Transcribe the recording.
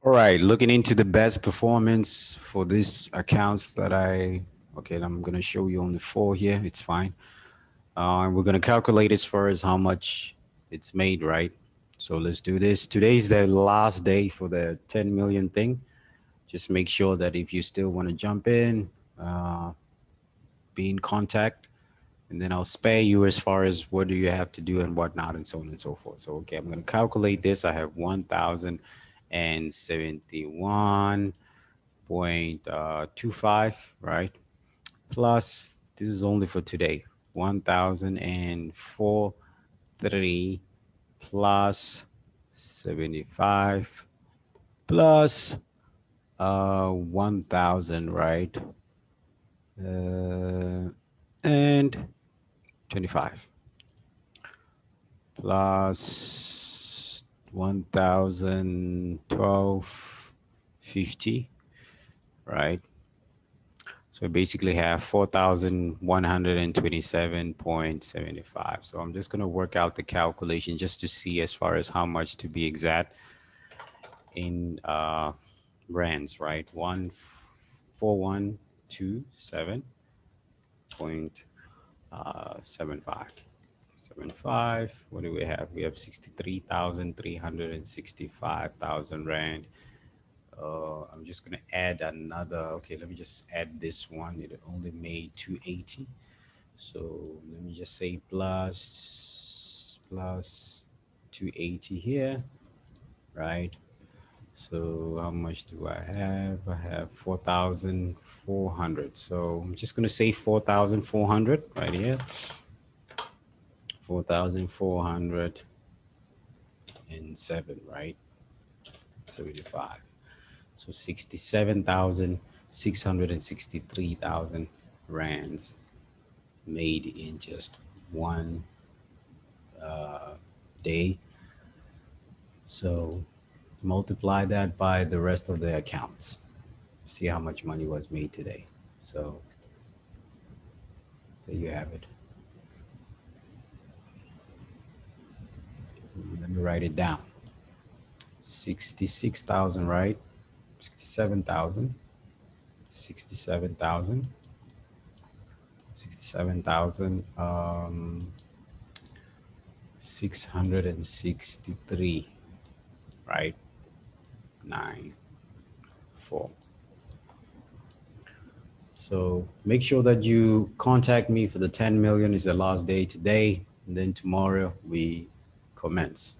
All right, looking into the best performance for this accounts that okay, I'm gonna show you on the four here. It's fine. And we're gonna calculate as far as how much it's made, right? So let's do this. Today's the last day for the 10 million thing. Just make sure that if you still want to jump in, uh, be in contact, and then I'll spare you as far as what do you have to do and whatnot and so on and so forth. So okay, I'm gonna calculate this. I have 1,071.25, right? Plus, this is only for today. 1,004.3 plus 75 plus 1,000, right? And 25 plus 1,012.50, right? So we basically have 4,127.75. So I'm just going to work out the calculation just to see as far as how much to be exact in rands, right? 14127.75. 75. What do we have? We have 63,365,000 rand. I'm just gonna add another. Okay, let me just add this one. It only made 280. So let me just say plus 280 here, right? So how much do I have? I have 4,400. So I'm just gonna say 4,400 right here. 4,407, right? 75. So 67,663,000 rands made in just one day. So multiply that by the rest of the accounts. See how much money was made today. So there you have it. Let me write it down. 66,000, right? 67,000. 67,000. 67,000. 663, right? 9, 4. So make sure that you contact me for the 10 million is the last day today. And then tomorrow we commence.